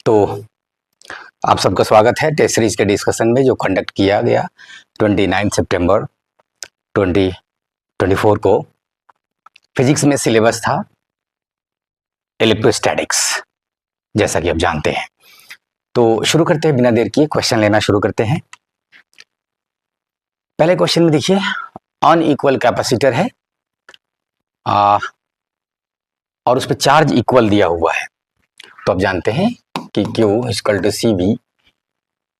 तो आप सबका स्वागत है टेस्ट सीरीज के डिस्कशन में जो कंडक्ट किया गया 29 सितंबर 2024 को। फिजिक्स में सिलेबस था इलेक्ट्रोस्टैटिक्स, जैसा कि आप जानते हैं। तो शुरू करते हैं, बिना देर किए क्वेश्चन लेना शुरू करते हैं। पहले क्वेश्चन में देखिए, अनइक्वल कैपेसिटर है और उस पर चार्ज इक्वल दिया हुआ है। तो आप जानते हैं कि Q equal to CV,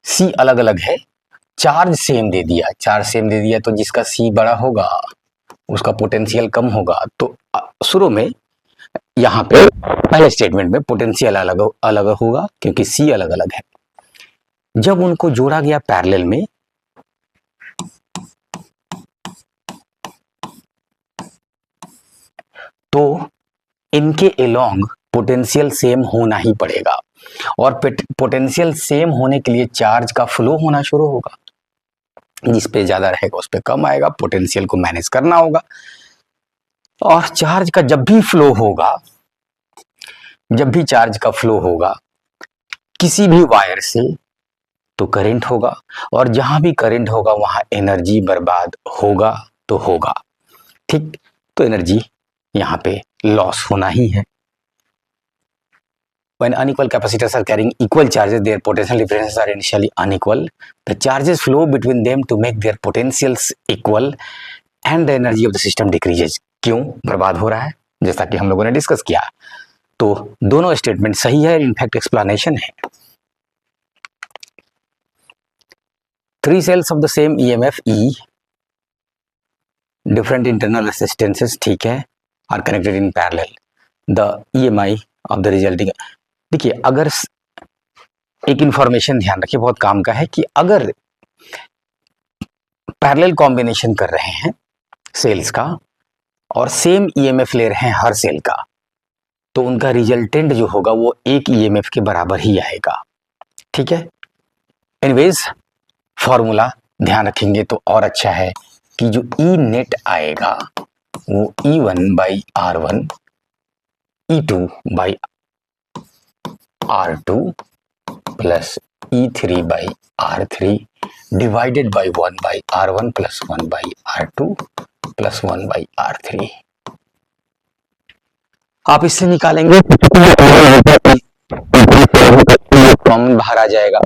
C अलग अलग है, चार्ज सेम दे दिया। चार्ज सेम दे दिया तो जिसका C बड़ा होगा उसका पोटेंशियल कम होगा। तो शुरू में यहाँ पे पहले स्टेटमेंट में पोटेंशियल अलग अलग होगा क्योंकि C अलग अलग है। जब उनको जोड़ा गया पैरेलल में तो इनके अलोंग पोटेंशियल सेम होना ही पड़ेगा, और पोटेंशियल सेम होने के लिए चार्ज का फ्लो होना शुरू होगा। जिस पे ज्यादा रहेगा उस पे कम आएगा, पोटेंशियल को मैनेज करना होगा। और चार्ज का जब भी फ्लो होगा, जब भी चार्ज का फ्लो होगा किसी भी वायर से, तो करंट होगा, और जहां भी करंट होगा वहां एनर्जी बर्बाद होगा तो होगा। ठीक, तो एनर्जी यहाँ पे लॉस होना ही है। When unequal capacitors are carrying equal charges, their potential differences are initially unequal. The charges flow between them to make their potentials equal, and the energy of the system decreases. क्यों बर्बाद हो रहा है, जैसा कि हम लोगों ने डिस्कस किया। तो दोनों स्टेटमेंट सही है, इनफैक्ट एक्सप्लेनेशन है। Three cells of the same EMF E, different internal resistances, ठीक है, are connected in parallel. The EMI of the resulting, देखिए अगर एक इंफॉर्मेशन ध्यान रखिए, बहुत काम का है, कि अगर पैरेलल कॉम्बिनेशन कर रहे हैं सेल्स का और सेम ईएमएफ ले रहे हैं हर सेल का, तो उनका रिजल्टेंट जो होगा वो एक ईएमएफ के बराबर ही आएगा। ठीक है, एनीवेज फॉर्मूला ध्यान रखेंगे तो और अच्छा है कि जो ई नेट आएगा वो E1/R1 E2/R2 plus E3/R3 divided by 1/R1 plus 1/R2 plus 1/R3। आप इससे निकालेंगे कॉमन बाहर आ जाएगा,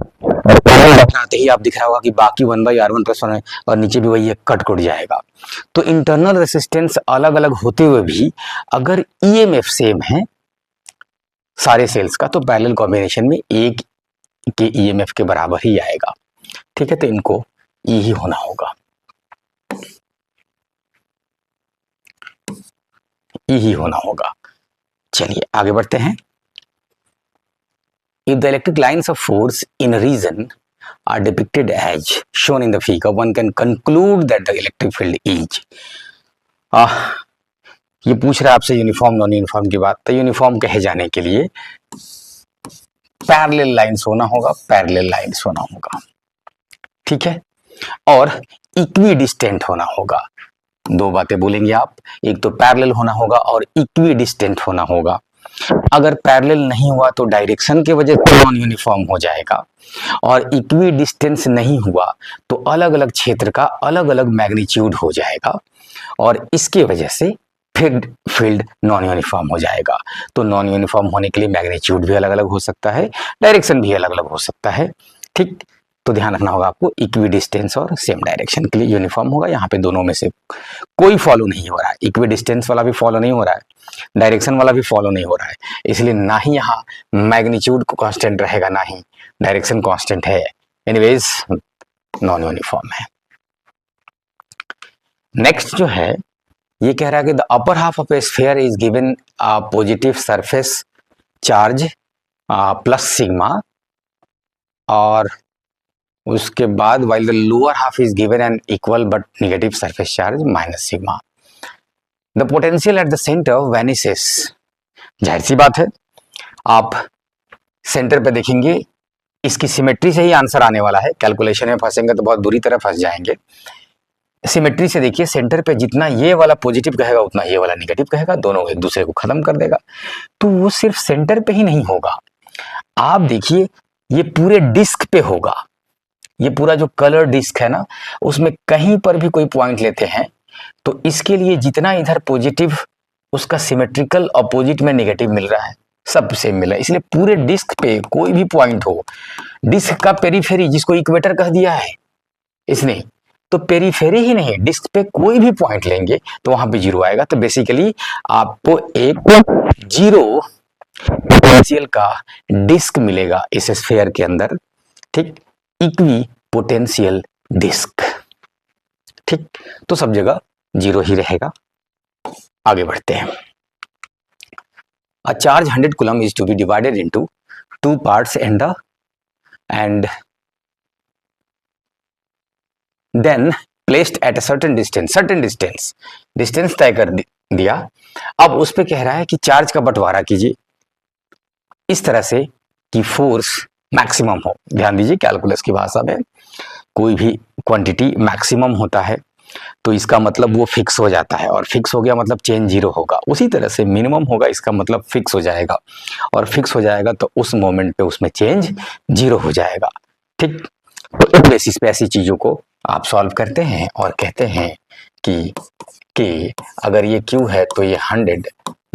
आते ही आप दिख रहा होगा कि बाकी 1/R1 प्लस 1 और नीचे भी वही कट जाएगा। तो इंटरनल रेसिस्टेंस अलग अलग होते हुए भी अगर ईएमएफ सेम है सारे सेल्स का, तो पैरेलल कॉम्बिनेशन में एक के ईएमएफ के बराबर ही आएगा। ठीक है, तो इनको ई ही होना होगा, ई ही होना होगा। चलिए आगे बढ़ते हैं। If the electric lines of force in a region are depicted as shown in the figure, one can conclude that the electric field is, ये पूछ रहा है आपसे यूनिफॉर्म नॉन यूनिफॉर्म की बात। तो यूनिफॉर्म कहे जाने के लिए पैरेलल लाइंस होना होगा, पैरेलल लाइंस होना होगा। ठीक है, और इक्वी डिस्टेंट होना होगा। दो बातें बोलेंगे आप, एक तो पैरेलल होना होगा और इक्वी डिस्टेंट होना होगा। अगर पैरेलल नहीं हुआ तो डायरेक्शन की वजह से नॉन यूनिफॉर्म हो जाएगा, और इक्वी डिस्टेंस नहीं हुआ तो अलग अलग क्षेत्र का अलग अलग मैग्नीट्यूड हो जाएगा, और इसके वजह से फिर फील्ड नॉन यूनिफॉर्म हो जाएगा। तो नॉन यूनिफॉर्म होने के लिए मैग्नीट्यूड भी अलग अलग हो सकता है, डायरेक्शन भी अलग अलग हो सकता है। ठीक, तो ध्यान रखना होगा आपको, इक्वी डिस्टेंस और सेम डायरेक्शन के लिए यूनिफॉर्म होगा। यहाँ पे दोनों में से कोई फॉलो नहीं हो रहा है, इक्वी डिस्टेंस वाला भी फॉलो नहीं हो रहा है, डायरेक्शन वाला भी फॉलो नहीं हो रहा है, इसलिए ना ही यहाँ मैग्नीट्यूड को कांस्टेंट रहेगा ना ही डायरेक्शन कांस्टेंट है। एनीवेज नॉन यूनिफॉर्म है। नेक्स्ट जो है ये कह रहा है कि the upper half of A sphere is given positive surface charge plus sigma, और उसके बाद while the lower half is given an equal but negative surface charge minus sigma, the potential at the center vanishes। जाहिर सी बात है, आप centre पे देखेंगे, इसकी सिमेट्री से ही आंसर आने वाला है। कैलकुलेशन में फंसेंगे तो बहुत बुरी तरह फंस जाएंगे। सिमेट्री से देखिए, सेंटर पे जितना ये वाला पॉजिटिव कहेगा उतना ये वाला नेगेटिव कहेगा, दोनों एक दूसरे को खत्म कर देगा। तो वो सिर्फ सेंटर पे ही नहीं होगा, आप देखिए ये पूरे डिस्क पे होगा, ये पूरा जो कलर डिस्क है ना उसमें कहीं पर भी कोई पॉइंट लेते हैं तो इसके लिए जितना इधर पॉजिटिव उसका सिमेट्रिकल अपोजिट में नेगेटिव मिल रहा है, सब सेम मिला है। इसलिए पूरे डिस्क पे कोई भी पॉइंट हो, डिस्क का पेरीफेरी जिसको इक्वेटर कह दिया है इसने, तो पेरीफेरी ही नहीं डिस्क पे कोई भी पॉइंट लेंगे तो वहां पे जीरो आएगा। तो बेसिकली आपको एक जीरो पोटेंशियल का डिस्क मिलेगा इस स्फीयर के अंदर, ठीक, इक्वी पोटेंशियल डिस्क, ठीक। तो सब जगह जीरो ही रहेगा। आगे बढ़ते हैं। A charge 100 coulomb is to be divided into two parts and then placed at a certain distance तय कर दिया। अब उस पे कह रहा है कि चार्ज का बंटवारा कीजिए इस तरह से कि फोर्स मैक्सिमम हो। ध्यान दीजिए कैलकुलस की भाषा में कोई भी क्वांटिटी मैक्सिमम होता है तो इसका मतलब वो फिक्स हो जाता है, और फिक्स हो गया मतलब चेंज जीरो होगा। उसी तरह से मिनिमम होगा इसका मतलब फिक्स हो जाएगा, और फिक्स हो जाएगा तो उस मोमेंट पे उसमें चेंज जीरो हो जाएगा, ठीक। तो इस बेसिस पे ऐसी चीजों को आप सॉल्व करते हैं और कहते हैं कि अगर ये Q है तो ये 100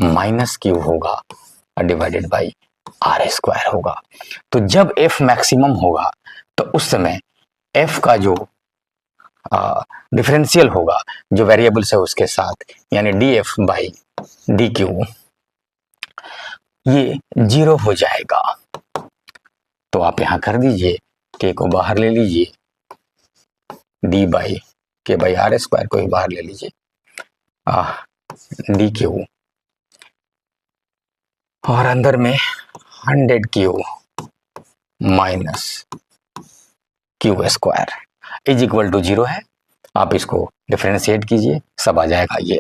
माइनस Q होगा डिवाइडेड बाई आर स्क्वायर होगा। तो जब F मैक्सिमम होगा तो उस समय F का जो डिफरेंशियल होगा जो वेरिएबल्स है उसके साथ, यानी dF बाई dQ, ये जीरो हो जाएगा। तो आप यहां कर दीजिए, K को बाहर ले लीजिए, D by K by R square को ही बाहर ले लीजिए, dQ, और अंदर में 100Q minus Q square is equal to zero है। आप इसको डिफरेंशिएट कीजिए, सब आ जाएगा, ये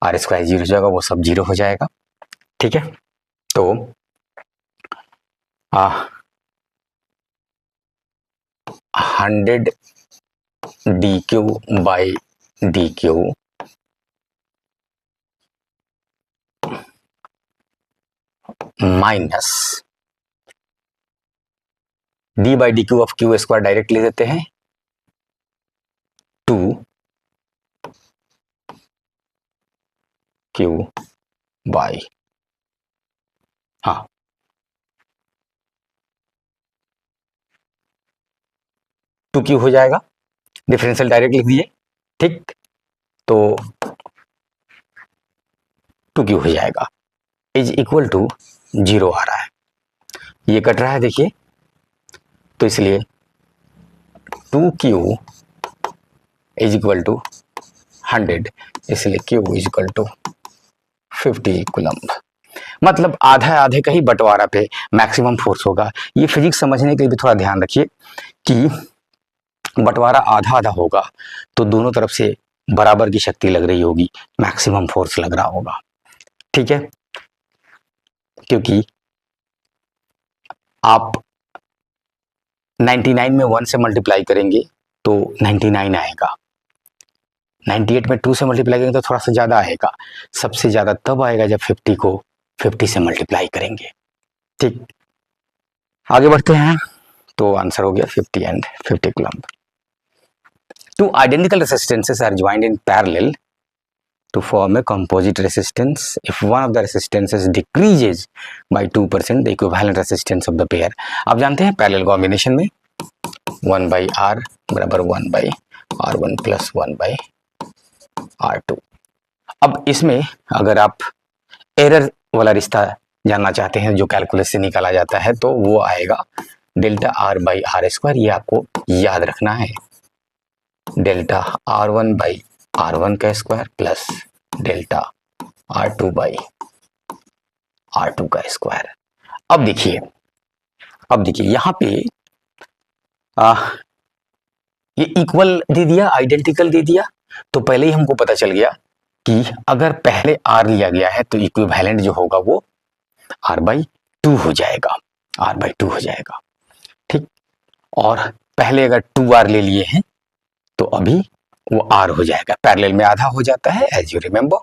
आर स्क्वायर जीरो हो जाएगा, वो सब जीरो हो जाएगा, ठीक है। तो 100 dQ by dQ minus d by dQ of Q square direct ले देते हैं 2Q बाई, हाँ, 2Q हो जाएगा, डिफरेंशियल डायरेक्ट लिख दिए, ठीक। तो 2Q हो जाएगा इज इक्वल टू जीरो आ रहा है, ये कट रहा है देखिए, तो इसलिए 2Q इज इक्वल टू 100, इसलिए Q is equal to 50 coulomb. मतलब आधा आधे का ही बंटवारा पे मैक्सिमम फोर्स होगा। ये फिजिक्स समझने के लिए भी थोड़ा ध्यान रखिए कि बंटवारा आधा आधा होगा तो दोनों तरफ से बराबर की शक्ति लग रही होगी, मैक्सिमम फोर्स लग रहा होगा, ठीक है। क्योंकि आप 99 में 1 से मल्टीप्लाई करेंगे तो 99 आएगा, 98 में 2 से मल्टीप्लाई करेंगे तो थोड़ा सा ज्यादा आएगा, सबसे ज्यादा तब आएगा जब 50 को 50 से मल्टीप्लाई करेंगे, ठीक। आगे बढ़ते हैं, तो आंसर हो गया 50 and 50 coulomb. Two identical resistances are joined in parallel to form a composite resistance. If one of the resistances decreases by 2%, the equivalent resistance of the pair. आप जानते हैं पैरेलल कॉम्बिनेशन में 1 by R बराबर 1 by R1 plus 1 by R2। अब इसमें अगर आप error वाला रिश्ता जानना चाहते हैं जो कैलकुलस से निकाला जाता है तो वो आएगा delta R by R square. ये आपको याद रखना है, डेल्टा R1 बाई R1 का square plus delta R2 by R2 का स्क्वायर। अब देखिए यहां पे ये इक्वल दे दिया, आइडेंटिकल दे दिया, तो पहले ही हमको पता चल गया कि अगर पहले R लिया गया है तो इक्विवेलेंट जो होगा वो R बाई 2 हो जाएगा, R बाई 2 हो जाएगा, ठीक। और पहले अगर 2R ले लिए हैं तो अभी वो R हो जाएगा, पैरेलल में आधा हो जाता है एज यू रिमेंबर।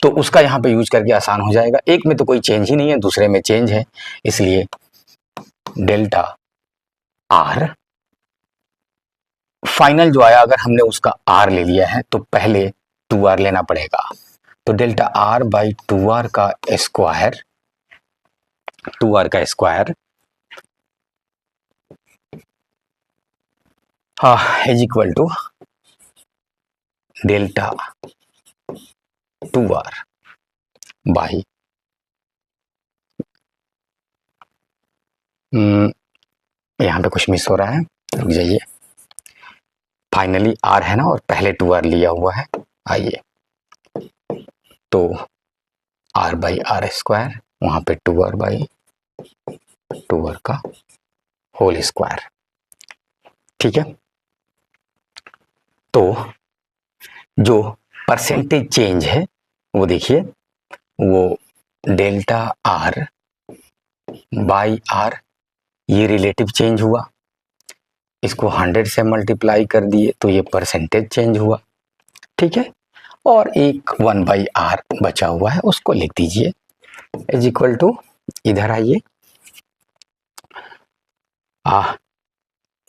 तो उसका यहाँ पे यूज करके आसान हो जाएगा। एक में तो कोई चेंज ही नहीं है, दूसरे में चेंज है, इसलिए डेल्टा आर फाइनल जो आया, अगर हमने उसका आर ले लिया है तो पहले 2r लेना पड़ेगा। तो डेल्टा आर बाई 2r का स्क्वायर, 2r का square is equal to delta 2r by यहाँ पे कुछ मिस हो रहा है, रुक जाइए। फाइनली आर है ना, और पहले 2r लिया हुआ है। आइए, तो r बाई आर स्क्वायर, वहां पे 2r बाई 2r का होल स्क्वायर, ठीक है। तो जो परसेंटेज चेंज है वो देखिए, वो डेल्टा आर बाई आर, ये रिलेटिव चेंज हुआ, इसको 100 से मल्टीप्लाई कर दिए तो ये परसेंटेज चेंज हुआ, ठीक है। और एक 1 बाई आर बचा हुआ है, उसको लिख दीजिए इज इक्वल टू, इधर आइए,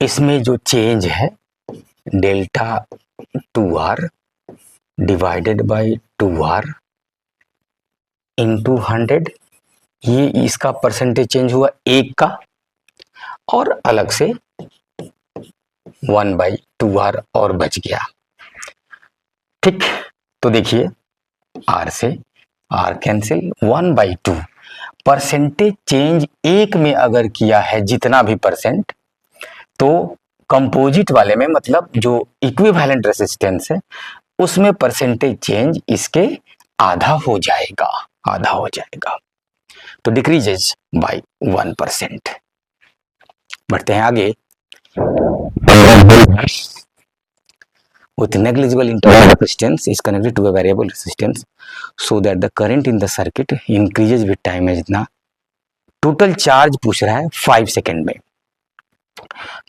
इसमें जो चेंज है delta 2r divided by 2r into 100, ये इसका परसेंटेज चेंज हुआ एक का, और अलग से 1 बाई 2r और बच गया, ठीक। तो देखिए r से r cancel, 1 by 2, percentage change एक में अगर किया है जितना भी परसेंट, तो कंपोजिट वाले में, मतलब जो इक्विवेलेंट रेजिस्टेंस है उसमें परसेंटेज चेंज इसके आधा हो जाएगा, आधा हो जाएगा। तो डिक्रीजेज बाय 1%। बढ़ते हैं आगे। With negligible internal resistance is connected to a variable resistance so that the current in the circuit increases with time है जितना। टोटल चार्ज पूछ रहा है 5 सेकेंड में,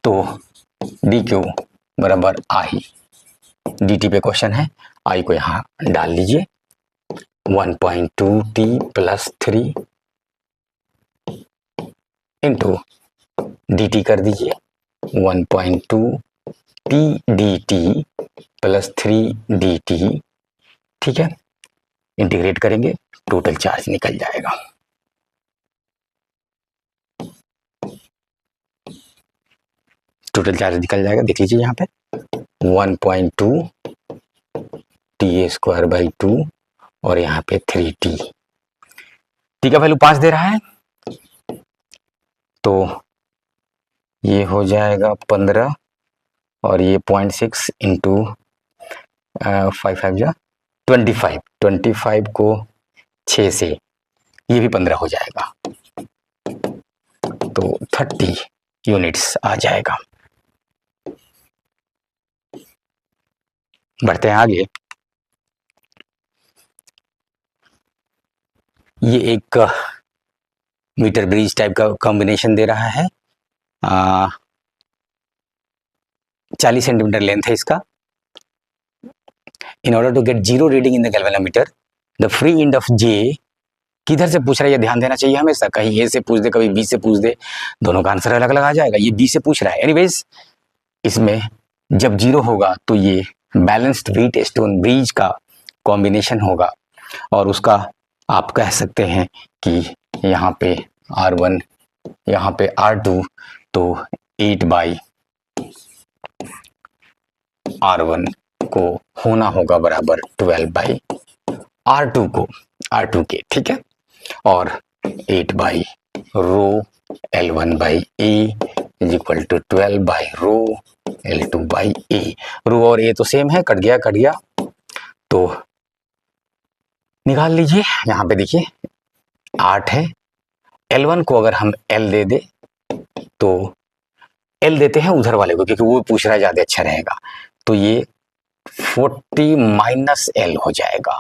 तो डी क्यू बराबर आई, डी टी पे क्वेश्चन है, आई को यहाँ डाल लीजिए, 1.2 T plus 3 into D T कर दीजिए, 1.2 T D T plus 3 D T, ठीक है। इंटीग्रेट करेंगे, टोटल चार्ज निकल जाएगा। टोटल चार्ज निकल जाएगा, देख लीजिए यहाँ पे 1.2 टी स्क्वायर बाई 2 और यहाँ पे 3t, टी का वैल्यू 5 दे रहा है, तो ये हो जाएगा 15 और ये 0.6 इंटू 5 5 जा 25, 25 को 6 से ये भी 15 हो जाएगा, तो 30 यूनिट्स आ जाएगा। बढ़ते हैं आगे। ये एक मीटर ब्रिज टाइप का कॉम्बिनेशन दे रहा है, 40 सेंटीमीटर लेंथ है इसका। In order to get zero reading in the galvanometer the free end of J, किधर से पूछ रहा है ये ध्यान देना चाहिए हमेशा, कहीं ए से पूछ दे कभी बी से पूछ दे, दोनों का आंसर अलग अलग आ जाएगा। ये बी से पूछ रहा है, एनीवेज इसमें जब जीरो होगा तो ये बैलेंस्ड व्हीट स्टोन ब्रिज का कॉम्बिनेशन होगा, और उसका आप कह सकते हैं कि यहाँ पे R1 यहाँ पे R2, तो 8 बाई R1 को होना होगा बराबर 12 बाई R2 को, R2 के, ठीक है। और 8 by rho L1 by A is equal to 12 by rho L2 by A. Rho और ए तो सेम है, कट गया कट गया, तो निकाल लीजिए। यहाँ पे देखिए 8 है, L1 को अगर हम L दे दे तो L देते हैं उधर वाले को, क्योंकि वो पूछ रहा है ज़्यादा अच्छा रहेगा, तो ये 40 माइनस L हो जाएगा।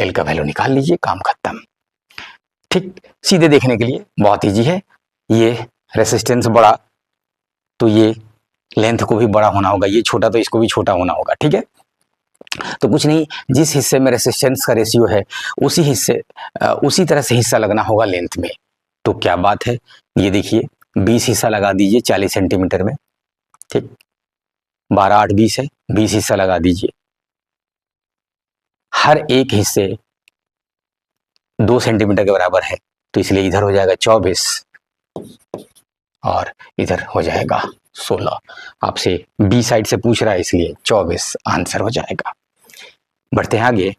L का वैल्यू निकाल लीजिए, काम खत्म। ठीक, सीधे देखने के लिए बहुत इजी है। ये रेसिस्टेंस बड़ा तो ये लेंथ को भी बड़ा होना होगा, ये छोटा तो इसको भी छोटा होना होगा, ठीक है। तो कुछ नहीं, जिस हिस्से में रेसिस्टेंस का रेशियो है उसी तरह से हिस्सा लगना होगा लेंथ में। तो क्या बात है, ये देखिए 20 हिस्सा लगा दीजिए 40 सेंटीमीटर में, ठीक, 12 8 20 है, 20 हिस्सा लगा दीजिए। हर एक हिस्से 2 सेंटीमीटर के बराबर है, तो इसलिए इधर हो जाएगा 24 और इधर हो जाएगा 16। आपसे बी साइड से पूछ रहा है इसलिए 24 आंसर हो जाएगा। बढ़ते हैं आगे।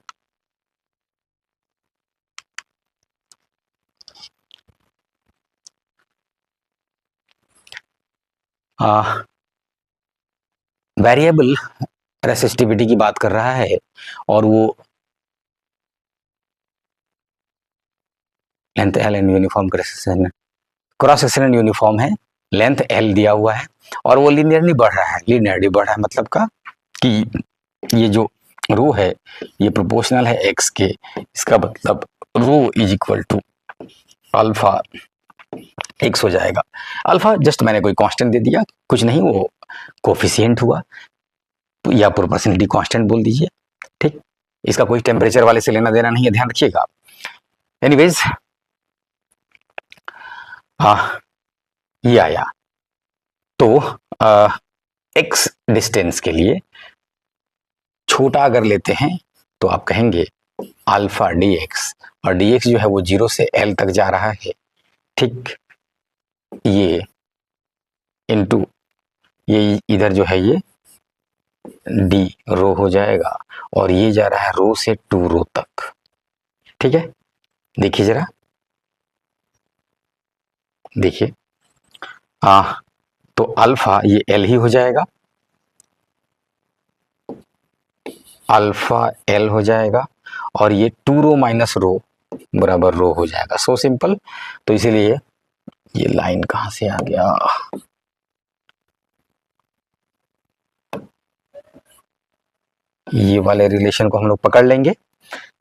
वेरिएबल रेसिस्टिविटी की बात कर रहा है और वो length L and uniform cross section uniform है, लेंथ एल दिया हुआ है और वो लीनियरली बढ़ रहा है। लीनियरली बढ़ रहा है मतलब का कि ये जो रो है ये प्रोपोर्शनल है एक्स के, इसका मतलब rho is equal to alpha X हो जाएगा। अल्फा जस्ट मैंने कोई कांस्टेंट दे दिया, कुछ नहीं, वो कोफिशिएंट हुआ या प्रोपोर्शनलिटी कांस्टेंट बोल दीजिए, ठीक। इसका कोई टेम्परेचर वाले से लेना देना नहीं है, ध्यान रखिएगा। एनीवेज ये आया तो एक्स डिस्टेंस के लिए छोटा अगर लेते हैं तो आप कहेंगे अल्फा डी एक्स, और डी एक्स जो है वो 0 से एल तक जा रहा है, ठीक। ये इनटू ये इधर जो है ये डी रो हो जाएगा और ये जा रहा है रो से 2 रो तक, ठीक है। देखिए जरा, देखिए तो अल्फा ये एल ही हो जाएगा, अल्फा एल हो जाएगा और ये 2 रो माइनस रो बराबर रो हो जाएगा। So simple. तो इसीलिए ये लाइन कहां से आ गया, ये वाले रिलेशन को हम लोग पकड़ लेंगे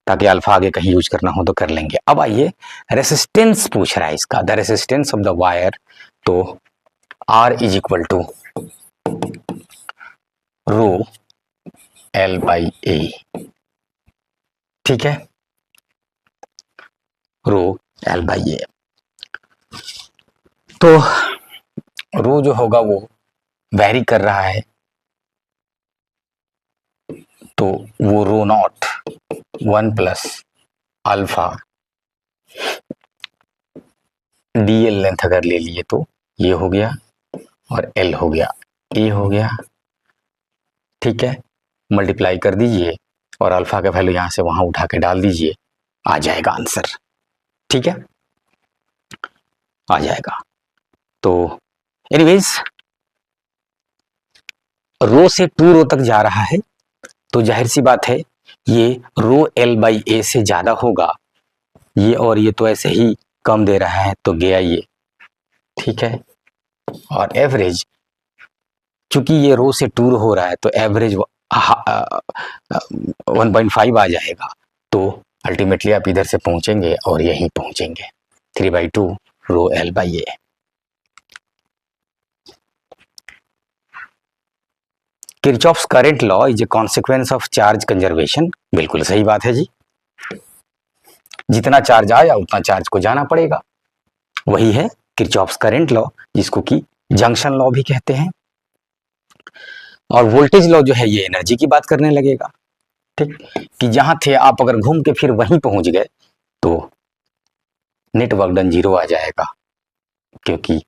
ताकि अल्फा आगे कहीं यूज करना हो तो कर लेंगे। अब आइए रेसिस्टेंस पूछ रहा है इसका, the resistance of the wire, तो R is equal to rho L by A, ठीक है, रो एल बाई ए। तो रो जो होगा वो वेरी कर रहा है, तो वो rho naught 1 plus alpha D L length अगर ले लिए तो ये हो गया और एल हो गया, ए हो गया, ठीक है। मल्टीप्लाई कर दीजिए और अल्फा का वैल्यू यहां से वहां उठा के डाल दीजिए, आ जाएगा आंसर, ठीक है, आ जाएगा। तो एनीवेज रो से 2 रो तक जा रहा है, तो जाहिर सी बात है ये रो एल बाई ए से ज्यादा होगा, ये और ये तो ऐसे ही कम दे रहा है तो गया ये, ठीक है। और एवरेज चूंकि ये रो से 2 हो रहा है तो एवरेज 1.5 आ जाएगा, तो अल्टीमेटली आप इधर से पहुंचेंगे और यहीं पहुंचेंगे 3/2 रो L by A. Kirchhoff's current law is a consequence of charge conservation, बिल्कुल सही बात है जी, जितना चार्ज आया उतना चार्ज को जाना पड़ेगा, वही है किरचॉफ्स करंट लॉ, जिसको कि जंक्शन लॉ भी कहते हैं। और वोल्टेज लॉ जो है ये एनर्जी की बात करने लगेगा, ठीक, कि जहां थे आप अगर घूम के फिर वहीं पहुंच गए तो नेट वर्क डन 0 आ जाएगा, क्योंकि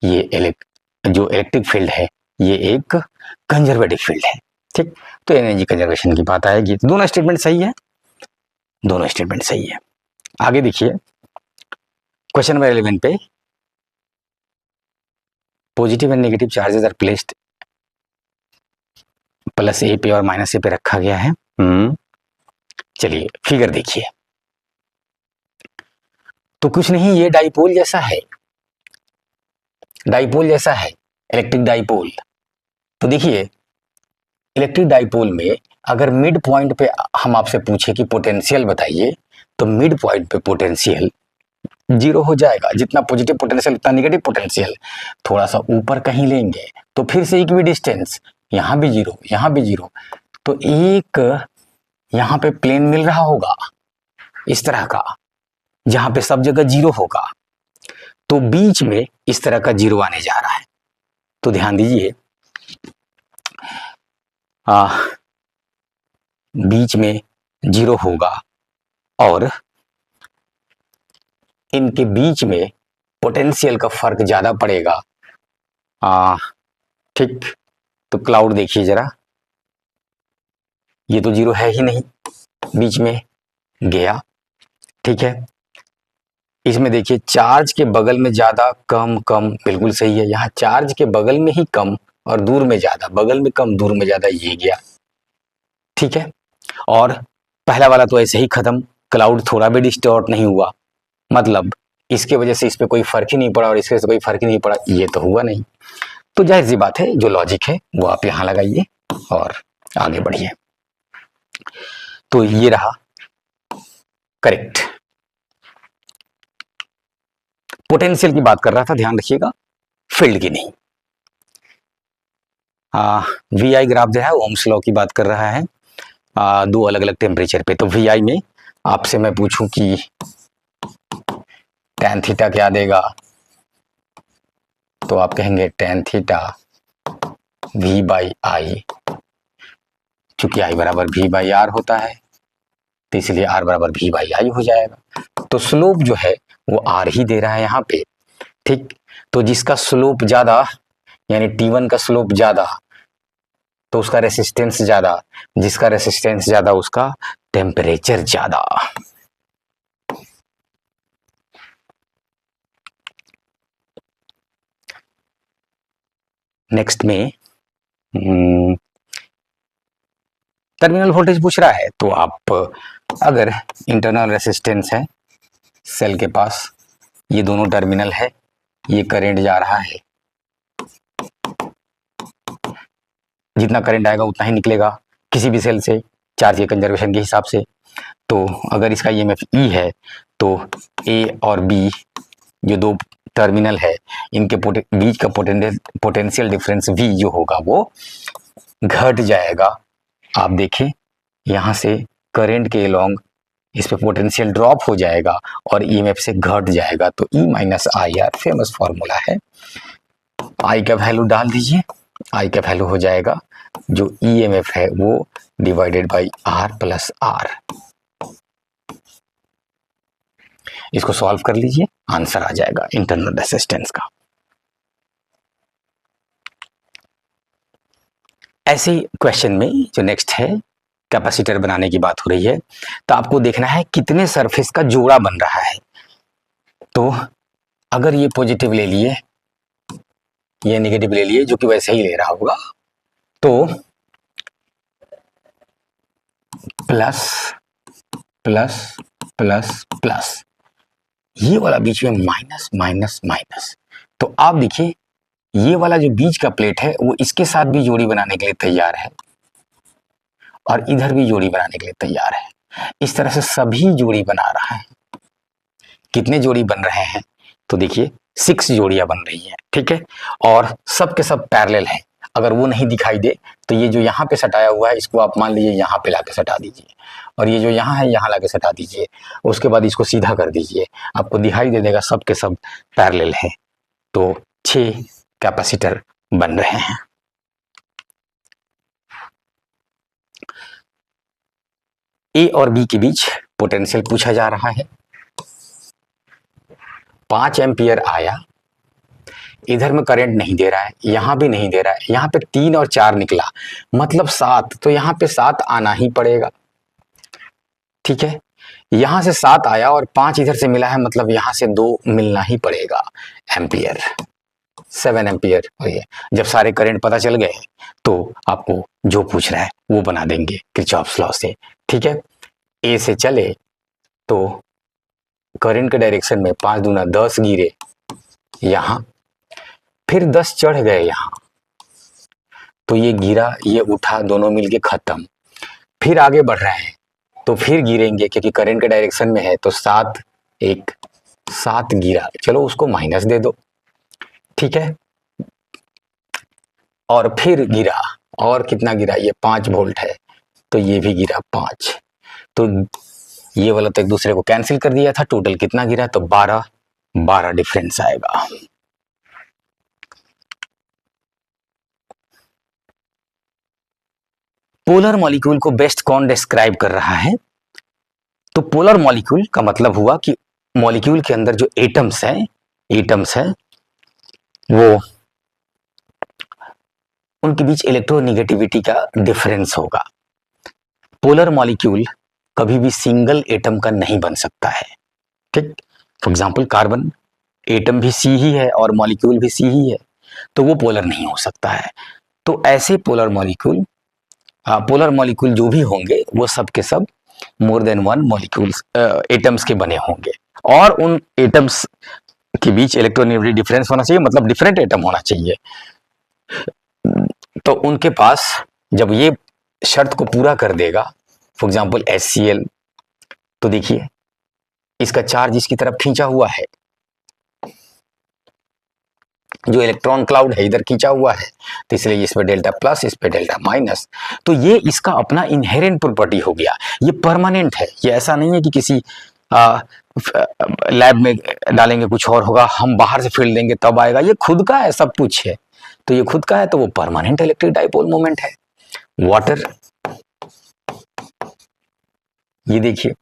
ये जो इलेक्ट्रिक फील्ड है ये एक कंजर्वेटिव फील्ड है, ठीक। तो एनर्जी कंजर्वेशन की बात आएगी। दोनों स्टेटमेंट सही है, दोनों स्टेटमेंट सही है। आगे देखिए क्वेश्चन नंबर 11 पे, positive and negative charges are placed, plus A पे और माइनस ए पे रखा गया है। चलिए फिगर देखिए, तो कुछ नहीं, ये डाइपोल जैसा है, डाइपोल जैसा है, इलेक्ट्रिक डाइपोल। तो देखिए इलेक्ट्रिक डाइपोल में अगर मिड पॉइंट पे हम आपसे पूछे कि पोटेंशियल बताइए, तो मिड पॉइंट पे पोटेंशियल 0 हो जाएगा, जितना पॉजिटिव पोटेंशियल उतना नेगेटिव पोटेंशियल। थोड़ा सा ऊपर कहीं लेंगे तो फिर से इक्वी डिस्टेंस, यहाँ भी 0 यहाँ भी 0, तो एक यहां पे प्लेन मिल रहा होगा इस तरह का, जहां पे सब जगह जीरो होगा, तो बीच में इस तरह का जीरो आने जा रहा है। तो ध्यान दीजिए, बीच में जीरो होगा और इनके बीच में पोटेंशियल का फर्क ज्यादा पड़ेगा। ठीक, तो क्लाउड देखिए जरा, ये तो जीरो है ही नहीं, बीच में गया। ठीक है, इसमें देखिए चार्ज के बगल में ज्यादा, कम कम, बिल्कुल सही है। यहाँ चार्ज के बगल में ही कम और दूर में ज्यादा, बगल में कम दूर में ज्यादा, ये गया। ठीक है, और पहला वाला तो ऐसे ही खत्म, क्लाउड थोड़ा भी डिस्टॉर्ट नहीं हुआ, मतलब इसके वजह से इस पे कोई फर्क ही नहीं पड़ा और इसके वजह से कोई फर्क ही नहीं पड़ा, ये तो हुआ नहीं। तो जाहिर सी बात है, जो लॉजिक है वो आप यहां लगाइए और आगे बढ़िए। तो ये रहा करेक्ट। पोटेंशियल की बात कर रहा था, ध्यान रखिएगा, फील्ड की नहीं। वी आई ग्राफ जो है ओम्स लॉ की बात कर रहा है, दो अलग अलग टेम्परेचर पे। तो वी आई में आपसे मैं पूछूं कि tan थीटा क्या देगा, तो आप कहेंगे tan theta v by I, चूंकि आई बराबर v बाई आर होता है तो इसलिए r बराबर v बाई आई हो जाएगा। तो स्लोप जो है वो r ही दे रहा है यहाँ पे। ठीक, तो जिसका स्लोप ज्यादा यानी T1 का स्लोप ज्यादा तो उसका रेसिस्टेंस ज्यादा, जिसका रेसिस्टेंस ज्यादा उसका टेम्परेचर ज्यादा। नेक्स्ट में टर्मिनल वोल्टेज पूछ रहा है, तो आप अगर इंटरनल रेसिस्टेंस है सेल के पास, ये दोनों टर्मिनल है, ये करंट जा रहा है, जितना करंट आएगा उतना ही निकलेगा किसी भी सेल से चार्ज के कंजर्वेशन के हिसाब से। तो अगर इसका ईएमएफ ई है तो ए और बी जो दो टर्मिनल है इनके बीच का पोटेंशियल डिफरेंस वी जो होगा वो घट जाएगा। आप देखें यहां से करंट के अलोंग इस पे पोटेंशियल ड्रॉप हो जाएगा और ईएमएफ से घट जाएगा। तो E minus I R famous formula है। आई का वैल्यू डाल दीजिए, आई का वैल्यू हो जाएगा जो ईएमएफ है वो divided by R plus R. इसको सॉल्व कर लीजिए, आंसर आ जाएगा इंटरनल रेसिस्टेंस का। ऐसे क्वेश्चन में जो नेक्स्ट है कैपेसिटर बनाने की बात हो रही है, तो आपको देखना है कितने सरफेस का जोड़ा बन रहा है। तो अगर ये पॉजिटिव ले लिए, ये नेगेटिव ले लिए, जो कि वैसे ही ले रहा होगा, तो प्लस प्लस प्लस प्लस, ये वाला बीच में माइनस माइनस माइनस। तो आप देखिए ये वाला जो बीच का प्लेट है वो इसके साथ भी जोड़ी बनाने के लिए तैयार है और इधर भी जोड़ी बनाने के लिए तैयार है। इस तरह से सभी जोड़ी बना रहा है। कितने जोड़ी बन रहे हैं, तो देखिए 6 जोड़ियां बन रही हैं। ठीक है, और सब के सब पैरेलल हैं। अगर वो नहीं दिखाई दे तो ये जो यहाँ पे सटाया हुआ है इसको आप मान लीजिए यहाँ पे लाके सटा दीजिए, और ये जो यहाँ है यहाँ लाके सटा दीजिए, उसके बाद इसको सीधा कर दीजिए, आपको दिखाई दे देगा सब के सब पैरेलल हैं। तो 6 कैपेसिटर बन रहे हैं। ए और बी के बीच पोटेंशियल पूछा जा रहा है। 5 एम्पियर आया, इधर में करंट नहीं दे रहा है, यहां भी नहीं दे रहा है, यहां पे 3 और 4 निकला मतलब 7, तो यहां पे 7 आना ही पड़ेगा। ठीक है, यहां से 7 आया और 5 इधर से मिला है, मतलब यहां से 2 मिलना ही पड़ेगा एम्पियर, 7 एम्पियर। और ये जब सारे करंट पता चल गए तो आपको जो पूछ रहा है वो बना देंगे किरचॉफ्स लॉ से। ठीक है, ए से चले तो करंट के डायरेक्शन में 5 दूना 10 गिरे यहां, फिर 10 चढ़ गए यहां, तो ये गिरा ये उठा, दोनों मिलके खत्म। फिर आगे बढ़ रहे हैं तो फिर गिरेंगे क्योंकि करंट के डायरेक्शन में है, तो 7 1 7 गिरा, चलो उसको माइनस दे दो। ठीक है, और फिर गिरा, और कितना गिरा, ये 5 वोल्ट है, तो ये भी गिरा 5। तो ये वाला तो एक दूसरे को कैंसिल कर दिया था, टोटल कितना गिरा, तो 12 डिफरेंस आएगा। पोलर मॉलिक्यूल को बेस्ट कौन डिस्क्राइब कर रहा है? तो पोलर मॉलिक्यूल का मतलब हुआ कि मॉलिक्यूल के अंदर जो एटम्स हैं वो उनके बीच इलेक्ट्रोनेगेटिविटी का डिफरेंस होगा। पोलर मॉलिक्यूल कभी भी सिंगल एटम का नहीं बन सकता है, ठीक। फॉर एग्जांपल कार्बन एटम भी सी ही है और मॉलिक्यूल भी सी ही है, तो वो पोलर नहीं हो सकता है। तो ऐसे पोलर मॉलिक्यूल जो भी होंगे वो सब के सब more than one molecules atoms के बने होंगे, और उन एटम्स के बीच इलेक्ट्रोनेगेटिव डिफरेंस होना चाहिए, मतलब डिफरेंट एटम होना चाहिए। तो उनके पास जब ये शर्त को पूरा कर देगा, फॉर एग्जांपल HCl, तो देखिए इसका चार्ज इसकी तरफ खींचा हुआ है, जो इलेक्ट्रॉन क्लाउड है इधर खींचा हुआ है, तो इसलिए इस पे डेल्टा प्लस, इस पे डेल्टा माइनस। तो ये इसका अपना इनहेरेंट प्रॉपर्टी हो गया, ये परमानेंट है। ये ऐसा नहीं है कि किसी लैब में डालेंगे कुछ और होगा, हम बाहर से फील्ड देंगे तब आएगा, ये खुद का है, सब कुछ है। तो ये खुद का है, तो वो परमानेंट इलेक्ट्रिक डाइपोल मोमेंट है। वाटर, ये देखिए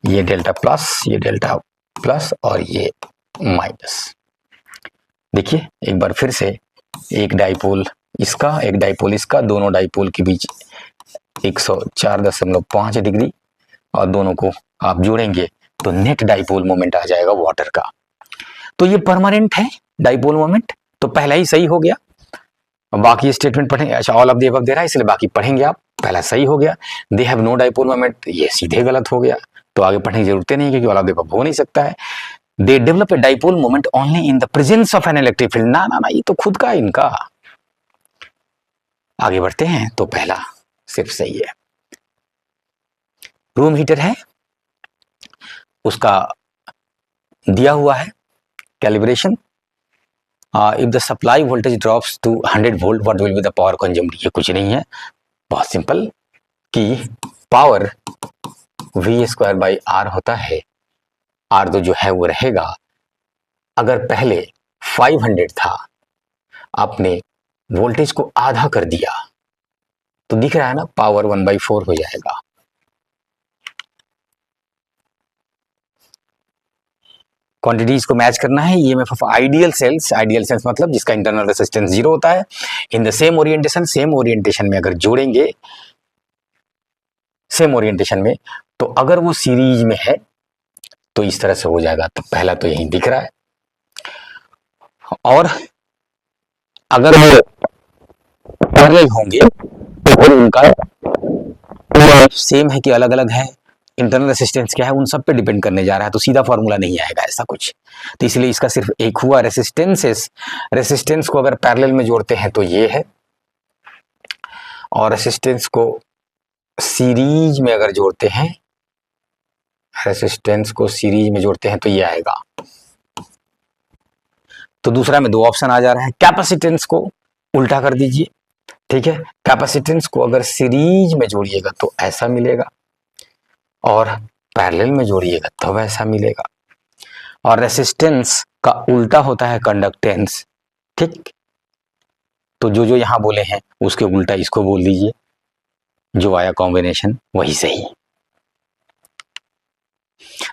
ये डेल्टा प्लस, ये डेल्टा प्लस और ये माइनस। देखिए एक बार फिर से, एक डाइपोल इसका, एक डाइपोल इसका, दोनों डाइपोल के बीच 104.5 डिग्री, और दोनों को आप जोड़ेंगे तो नेट डाइपोल मोमेंट आ जाएगा वाटर का। तो ये परमानेंट है डाइपोल मोमेंट, तो पहला ही सही हो गया। बाकी स्टेटमेंट पढ़ेंगे, अच्छा ऑल ऑफ द अबव दे रहा है इसलिए बाकी पढ़ेंगे आप। पहला सही हो गया, they have no dipole moment, ये सीधे गलत हो गया, तो आगे पढ़ने की जरूरत नहीं है क्योंकि ऑल ऑफ द अबव हो नहीं सकता है। They develop a dipole moment only in the presence of an electric field, ना ना ना, ये तो खुद का इनका। आगे बढ़ते हैं, तो पहला सिर्फ सही है। रूम हीटर है, उसका दिया हुआ है calibration, if the supply voltage drops to 100 volt what will be the power consumed. ये कुछ नहीं है, बहुत सिंपल, कि पावर V²/R होता है। R तो जो है वो रहेगा, अगर पहले 500 था, आपने वोल्टेज को आधा कर दिया, तो दिख रहा है ना, पावर 1/4 हो जाएगा। क्वांटिटीज को मैच करना है। ईएमएफ ऑफ आइडियल सेल्स मतलब जिसका इंटरनल रेजिस्टेंस 0 होता है, इन द सेम ओरिएंटेशन में अगर जोड़ेंगे, सेम ओरिएंटेशन में, तो अगर वो सीरीज में है तो इस तरह से हो जाएगा। तो पहला तो यही दिख रहा है, और अगर वो पैरेलल होंगे तो उनका सेम है कि अलग अलग है, इंटरनल रेसिस्टेंस क्या है उन सब पे डिपेंड करने जा रहा है, तो सीधा फॉर्मूला नहीं आएगा ऐसा कुछ। तो इसलिए इसका सिर्फ एक हुआ रेसिस्टेंस को अगर पैरेलल में जोड़ते हैं तो ये है, और रेसिस्टेंस को सीरीज में अगर जोड़ते हैं, तो ये आएगा। तो दूसरा में 2 ऑप्शन आ जा रहा है। कैपेसिटेंस को उल्टा कर दीजिए, ठीक है, कैपेसिटेंस को अगर सीरीज में जोड़िएगा तो ऐसा मिलेगा, और पैरेलल में जोड़िएगा तो वैसा मिलेगा। और रेसिस्टेंस का उल्टा होता है कंडक्टेंस, ठीक। तो जो जो यहां बोले हैं उसके उल्टा इसको बोल दीजिए, जो आया कॉम्बिनेशन वही सही।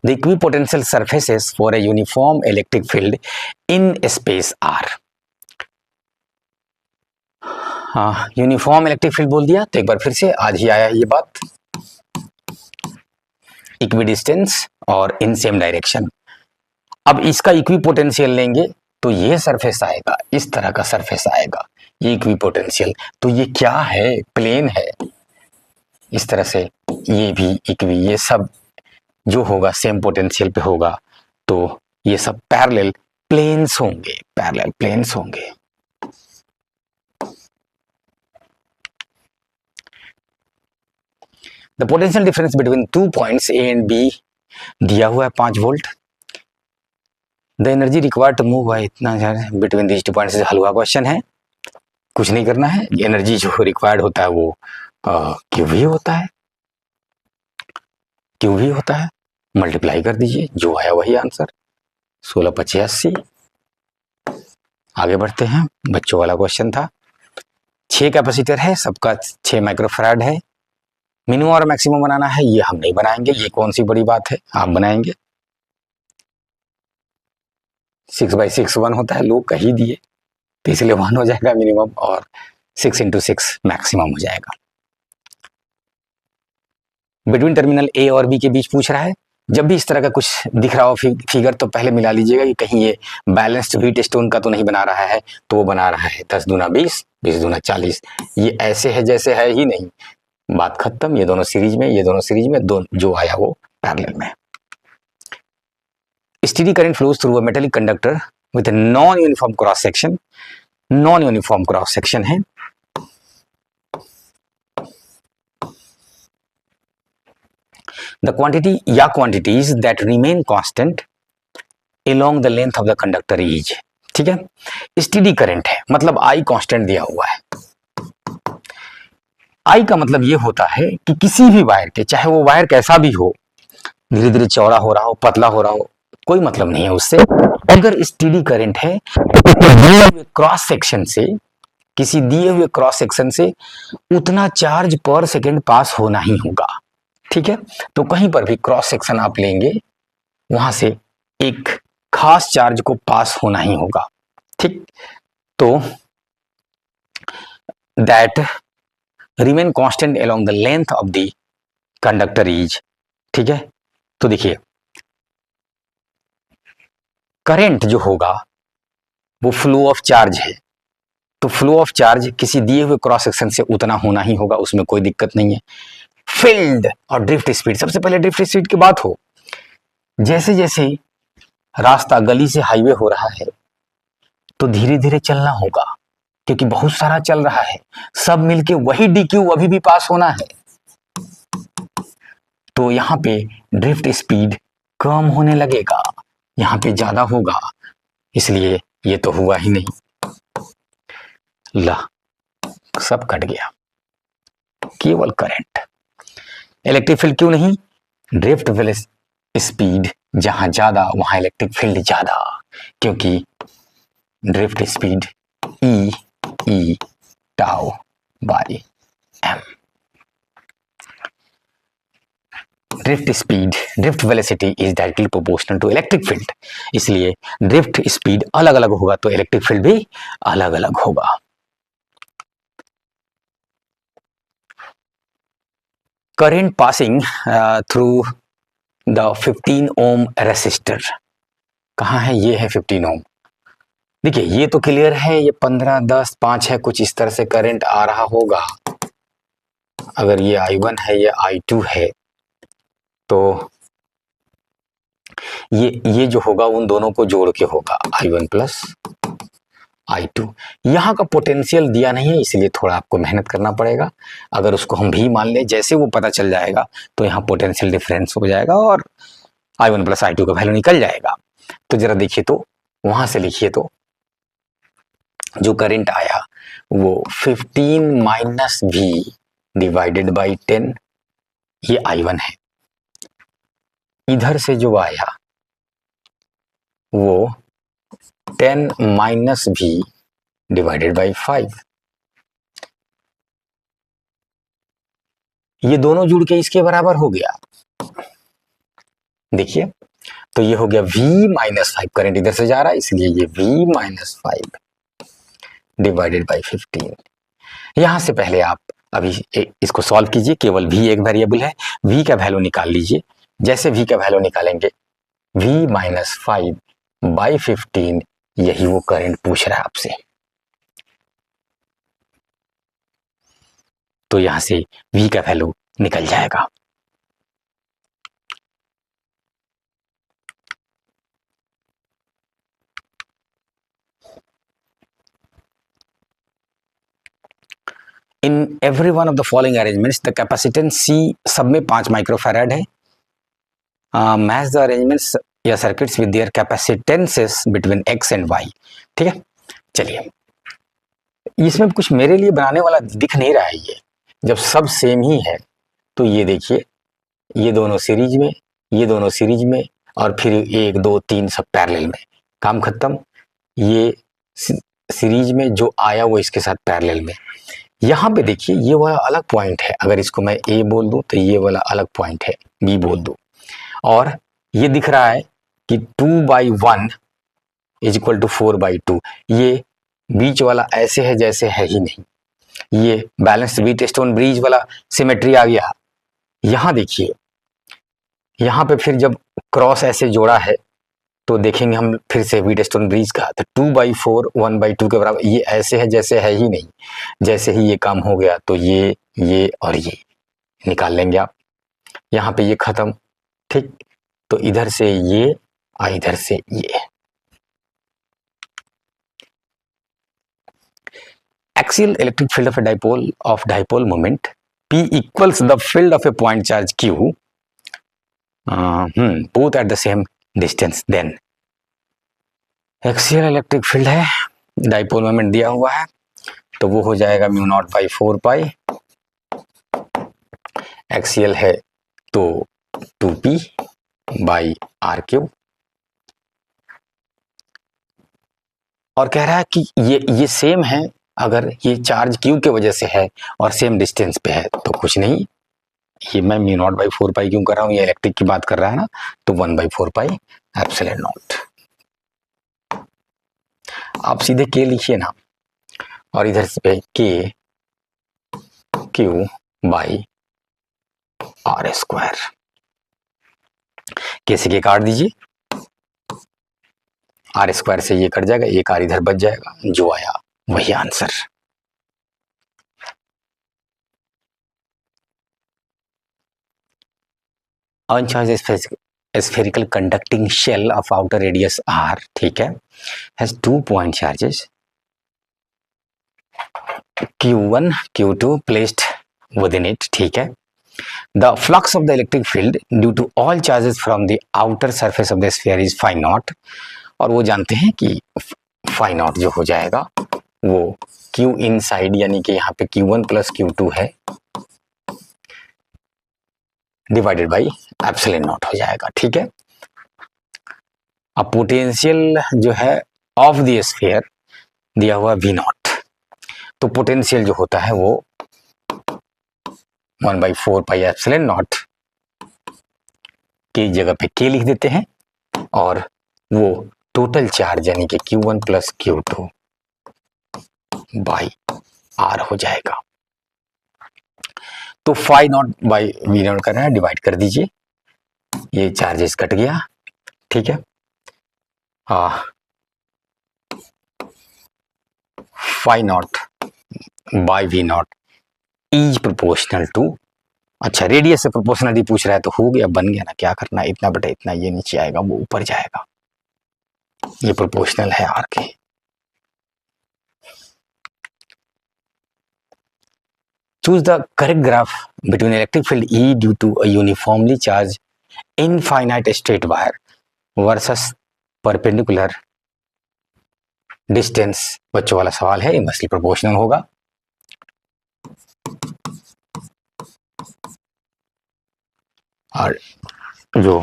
The equipotential surfaces for a uniform electric field in space are, हाँ यूनिफॉर्म इलेक्ट्रिक फील्ड बोल दिया, तो एक बार फिर से आज ही आया ये बात, इक्विडिस्टेंस और इन सेम डायरेक्शन। अब इसका इक्विपोटेंशियल लेंगे तो ये सरफेस आएगा, इस तरह का सरफेस आएगा, ये इक्विपोटेंशियल। तो ये क्या है, प्लेन है, इस तरह से ये भी इक्वी, ये सब जो होगा सेम पोटेंशियल पे होगा, तो ये सब पैरेलल प्लेन्स होंगे, the potential difference between 2 points A and B दिया हुआ है 5 volt. The energy required to move by इतना बिटवीन दीज 2 पॉइंट्स, हलवा क्वेश्चन है, कुछ नहीं करना है। एनर्जी जो रिक्वायर्ड होता है वो क्यू भी होता है, क्यू भी होता है, मल्टीप्लाई कर दीजिए, जो आया वही आंसर, 16 25 80। आगे बढ़ते हैं, बच्चों वाला क्वेश्चन था। 6 कैपेसिटर है, सबका 6 माइक्रोफैराड है, मिनिमम और मैक्सिमम बनाना है, ये हम नहीं बनाएंगे, ये कौन सी बड़ी बात है, आप बनाएंगे। 6/6 1 होता है, लोग कह ही दिए, तो इसलिए 1 हो जाएगा मिनिमम और 6 × 6 मैक्सिमम हो जाएगा। बिटवीन टर्मिनल ए और बी के बीच पूछ रहा है। जब भी इस तरह का कुछ दिख रहा हो फिगर, तो पहले मिला लीजिएगा कि कहीं ये बैलेंस्ड व्हीट स्टोन का तो नहीं बना रहा है, तो वो बना रहा है 10 दूना 20, 20 दूना 40। ये ऐसे है जैसे है ही नहीं, बात खत्म। ये दोनों सीरीज में, ये दोनों सीरीज में, जो आया वो पैरेलल में। Steady current flows through a metallic conductor with non uniform cross section, non uniform cross section है। The quantity या quantities that remain constant along the length of the conductor is, ठीक है। Steady current है, मतलब I constant दिया हुआ है। I का मतलब ये होता है कि किसी भी वायर के, चाहे वो वायर कैसा भी हो, धीरे धीरे चौड़ा हो रहा हो, पतला हो रहा हो, कोई मतलब नहीं है उससे। अगर स्टेडी करंट है तो क्रॉस सेक्शन से, किसी दिए हुए क्रॉस सेक्शन से उतना चार्ज पर सेकेंड पास होना ही होगा, ठीक है। तो कहीं पर भी क्रॉस सेक्शन आप लेंगे, वहां से एक खास चार्ज को पास होना ही होगा, ठीक। तो that remain constant along the length of the conductor is, ठीक है। तो देखिए, करंट जो होगा वो फ्लो ऑफ चार्ज है, तो फ्लो ऑफ चार्ज किसी दिए हुए क्रॉस सेक्शन से उतना होना ही होगा, उसमें कोई दिक्कत नहीं है। फील्ड और ड्रिफ्ट स्पीड, सबसे पहले ड्रिफ्ट स्पीड की बात हो, जैसे जैसे रास्ता गली से हाईवे हो रहा है, तो धीरे धीरे चलना होगा, क्योंकि बहुत सारा चल रहा है, सब मिलके वही डीक्यू अभी भी पास होना है। तो यहाँ पे ड्रिफ्ट स्पीड कम होने लगेगा, यहाँ पे ज्यादा होगा, इसलिए ये तो हुआ ही नहीं। ला, सब कट गया, केवल करंट। इलेक्ट्रिक फील्ड क्यों नहीं? ड्रिफ्ट स्पीड जहां ज्यादा वहां इलेक्ट्रिक फील्ड ज्यादा, क्योंकि drift speed E tau by M. Drift speed, drift velocity is directly proportional to electric field, इसलिए ड्रिफ्ट स्पीड अलग अलग होगा तो इलेक्ट्रिक फील्ड भी अलग अलग होगा। Current passing through the 15 ohm resistor, कहाँ है? ये है 15 ओम। देखिए ये तो क्लियर है, ये 15 10 5 है, कुछ इस तरह से करंट आ रहा होगा। अगर ये I1 है, ये I2 है, तो ये जो होगा उन दोनों को जोड़ के होगा I1 प्लस I2। यहाँ का पोटेंशियल दिया नहीं है, इसलिए थोड़ा आपको मेहनत करना पड़ेगा। अगर उसको हम भी मान लें, जैसे वो पता चल जाएगा तो यहाँ पोटेंशियल डिफरेंस हो जाएगा और I1 प्लस I2 का वैल्यू निकल जाएगा। तो जरा देखिए, तो वहां से लिखिए, तो जो करंट आया वो 15 माइनस V डिवाइडेड बाई 10, ये I1 है। इधर से जो आया वो 10 माइनस V डिवाइडेड बाई 5, ये दोनों जुड़ के इसके बराबर हो गया। देखिए, तो ये हो गया V माइनस 5, करंट इधर से जा रहा है इसलिए ये V माइनस 5 डिवाइडेड बाई 15। यहां से पहले आप अभी इसको सॉल्व कीजिए, केवल V एक वेरिएबल है, V का वैल्यू निकाल लीजिए। जैसे V का वैल्यू निकालेंगे, V माइनस 5 बाई 15, यही वो करंट पूछ रहा है आपसे। तो यहां से V का वैल्यू निकल जाएगा। In every one of the following arrangements the capacitance C सब में 5 माइक्रोफैराड है। मैच द अरेंजमेंट्स या circuits with their capacitances between X and Y। ठीक है, चलिए, इसमें कुछ मेरे लिए बनाने वाला दिख नहीं रहा है ये, जब सब सेम ही है तो ये देखिए, ये दोनों सीरीज में, ये दोनों सीरीज में, और फिर 1 2 3 सब पैरेलल में, काम खत्म। ये सीरीज में जो आया वो इसके साथ पैरेलल में। यहाँ पे देखिए ये वाला अलग पॉइंट है, अगर इसको मैं ए बोल दूं तो ये वाला अलग पॉइंट है, बी बोल दूं, और ये दिख रहा है कि 2/1 इज इक्वल टू 4/2। ये बीच वाला ऐसे है जैसे है ही नहीं, ये बैलेंस्ड व्हीटस्टोन ब्रिज वाला सिमेट्री आ गया। यहाँ देखिए, यहाँ पे फिर जब क्रॉस ऐसे जोड़ा है तो देखेंगे हम फिर से व्हीटस्टोन ब्रिज का, तो 2/4 1/2 के बराबर, ये ऐसे है जैसे है ही नहीं। जैसे ही ये काम हो गया तो ये और ये निकाल लेंगे आप, यहाँ पे ये खत्म, ठीक। तो इधर से ये और इधर से ये। Axial electric field of a dipole moment P equals the field of a point charge Q, both at the same distance. Then axial electric field है, डाइपोल मोमेंट दिया हुआ है, तो वो हो जाएगा μ0/4π। एक्सियल है तो 2p/r3, और कह रहा है कि ये सेम है, अगर ये चार्ज Q के वजह से है और सेम डिस्टेंस पे है तो कुछ नहीं। ये मैं μ0/4π क्यों कर रहा हूँ, ये इलेक्ट्रिक की बात कर रहा है ना, तो 1/4π एप्सिलॉन नॉट। आप सीधे K लिखिए ना, और इधर से K Q/r², K से K काट दीजिए, r² से ये कट जाएगा, एक r इधर बच जाएगा, जो आया वही answer. Uncharged spherical conducting shell of outer radius r, ठीक है, has 2 point charges q1 q2 placed within it, ठीक है। The flux of the electric field due to all charges from the outer surface of the sphere is phi naught, और वो जानते हैं कि phi naught जो हो जाएगा वो q इनसाइड, यानी कि यहाँ पे q1 + q2 है, डिवाइडेड बाई एप्सिलॉन नॉट हो जाएगा, ठीक है। अब पोटेंशियल जो है ऑफ द स्फीयर दिया हुआ v0, तो पोटेंशियल जो होता है वो 1/4π एप्सिलॉन नॉट की जगह पे k लिख देते हैं, और वो टोटल चार्ज यानी कि q1 + q2 बाई r हो जाएगा। तो phi नॉट बाई v0 करना है, डिवाइड कर दीजिए, ये चार्जेस कट गया, ठीक है। phi naught by v0 is proportional to, अच्छा रेडियस से प्रोपोर्शनलिटी पूछ रहा है तो हो गया, बन गया ना, क्या करना है, इतना बटा इतना, ये नीचे आएगा वो ऊपर जाएगा, ये प्रोपोर्शनल है आर के। Choose the correct graph between electric field E due to a uniformly charged infinite straight wire versus perpendicular distance। बच्चों वाला सवाल है, इनवर्सली प्रोपोर्शनल होगा। और जो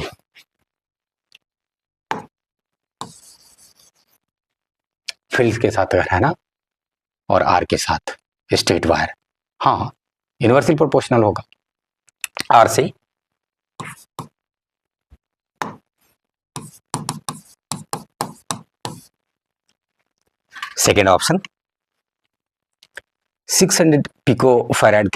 फील्ड के साथ अगर है ना, और आर के साथ स्ट्रेट वायर, हाँ इनवर्सली प्रोपोर्शनल होगा आर से। Second option 600 pico farad